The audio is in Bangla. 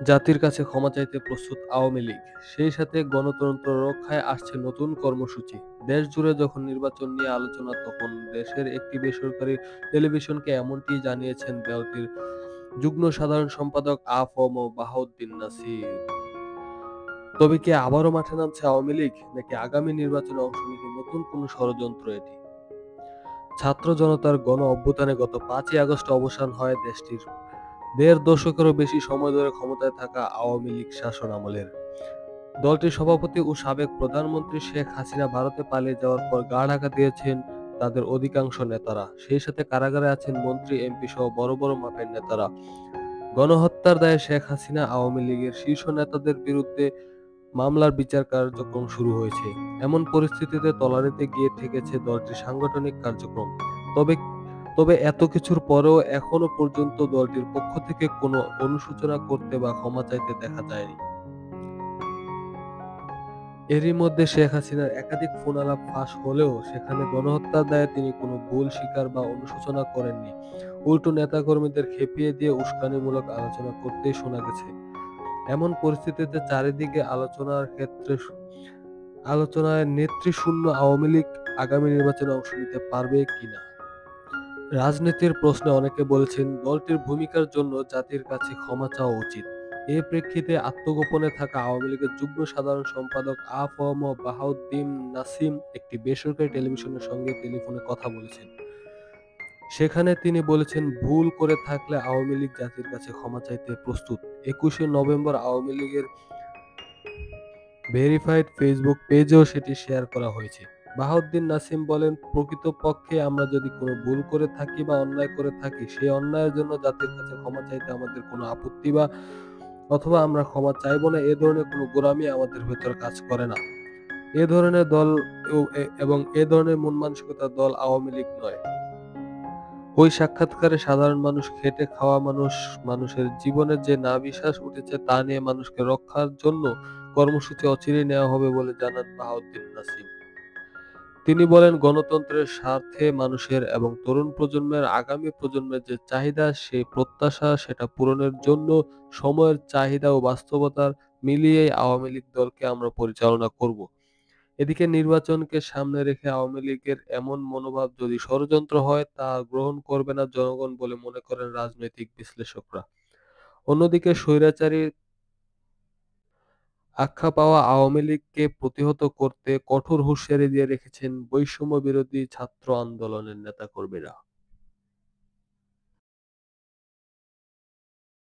জাতির কাছে ক্ষমা চাইতে প্রস্তুত আওয়ামী লীগ, সেই সাথে গণতন্ত্র রক্ষায় আসছে নতুন কর্মসূচি। দেশ জুড়ে যখন নির্বাচন নিয়ে আলোচনা, তখন দেশের একটি বেসরকারি টেলিভিশনকে এমনটি জানিয়েছেন দলটির যুগ্ম সাধারণ সম্পাদক আ.ফ.ম. বাহাউদ্দিন নাসির। তবে কি আবারও মাঠে নামছে আওয়ামী লীগ, নাকি আগামী নির্বাচনে অংশ নিতে নতুন কোনো ষড়যন্ত্র এটি? ছাত্র জনতার গণ অভ্যুত্থানে গত 5ই আগস্ট অবসান হয় দেশটির দেড় দশকেরও বেশি সময় ধরে ক্ষমতায় থাকা আওয়ামী লীগ শাসন আমলের। দলটির সভাপতি ও সাবেক প্রধানমন্ত্রী শেখ হাসিনা ভারতে পালিয়ে যাওয়ার পর গা ঢাকা দিয়েছেন তাদের অধিকাংশ নেতারা। সেই সাথে কারাগারে আছেন মন্ত্রী, এমপি সহ বড় বড় মাপের নেতারা। গণহত্যার দায়ে শেখ হাসিনা আওয়ামী লীগের শীর্ষ নেতাদের বিরুদ্ধে মামলার বিচার কার্যক্রম শুরু হয়েছে। এমন পরিস্থিতিতে তলানিতে গিয়ে ঠেকেছে দলটির সাংগঠনিক কার্যক্রম। তবে তবে এত কিছুর পরেও এখনো পর্যন্ত দলটির পক্ষ থেকে কোনো অনুশোচনা করতে বা ক্ষমা চাইতে দেখা যায়নি। এরই মধ্যে শেখ হাসিনার একাধিক ফোন আলাপ ফাঁস হলেও সেখানে গণহত্যার দায়ে তিনি কোনো ভুল স্বীকার বা অনুশোচনা করেননি। উল্টো নেতাকর্মীদের খেপিয়ে দিয়ে উস্কানিমূলক আলোচনা করতেই শোনা গেছে। এমন পরিস্থিতিতে চারিদিকে আলোচনায় নেতৃশূন্য আওয়ামী লীগ আগামী নির্বাচনে অংশ নিতে পারবে কিনা। রাজনীতির প্রশ্নে অনেকে বলছেন দলটির ভূমিকার জন্য জাতির কাছে ক্ষমা চাওয়া উচিত। এ প্রেক্ষিতে আত্মগোপনে থাকা আওয়ামী লীগের যুগ্ম সাধারণ সম্পাদক আ.ফ.ম. বাহাউদ্দিন নাসিম একটি বেসরকারি টেলিভিশনের সঙ্গে টেলিফোনে কথা বলেছেন। সেখানে তিনি বলেছেন, ভুল করে থাকলে আওয়ামী লীগ জাতির কাছে ক্ষমা চাইতে প্রস্তুত। 21শে নভেম্বর আওয়ামী লীগের ভেরিফাইড ফেসবুক পেজেও সেটি শেয়ার করা হয়েছে। বাহাউদ্দিন নাসিম বলেন, প্রকৃতপক্ষে আমরা যদি কোনো ভুল করে থাকি বা অন্যায় করে থাকি, সেই অন্যায়ের জন্য জাতির কাছে ক্ষমা চাইতে আমাদের কোনো আপত্তি বা অথবা আমরা ক্ষমা চাইবো না, এ ধরনের কোনো গোঁড়ামি আমাদের ভেতর কাজ করে না। এ ধরনের দল এবং এ ধরনের মন মানসিকতার দল আওয়ামী লীগ নয়। ওই সাক্ষাৎকারে সাধারণ মানুষ, খেটে খাওয়া মানুষ, মানুষের জীবনে যে নাভিশ্বাস উঠেছে তা নিয়ে মানুষকে রক্ষার জন্য কর্মসূচি অচিরেই নেওয়া হবে বলে জানান বাহাউদ্দিন নাসিম। তিনি বলেন, গণতন্ত্রের স্বার্থে মানুষের এবং তরুণ প্রজন্মের, আগামী প্রজন্মের যে চাহিদা, সেই প্রত্যাশা, সেটা পূরণের জন্য সময়ের চাহিদা ও বাস্তবতার মিলিয়েই আওয়ামী লীগ দলকে আমরা পরিচালনা করব। এদিকে নির্বাচনকে সামনে রেখে আওয়ামী লীগের এমন মনোভাব যদি ষড়যন্ত্র হয়, তা গ্রহণ করবে না জনগণ বলে মনে করেন রাজনৈতিক বিশ্লেষকরা। অন্যদিকে স্বৈরাচারী আখ্যা পাওয়া আওয়ামী লীগকে প্রতিহত করতে কঠোর হুঁশিয়ারি দিয়ে রেখেছেন বৈষম্য বিরোধী ছাত্র আন্দোলনের নেতাকর্মীরা।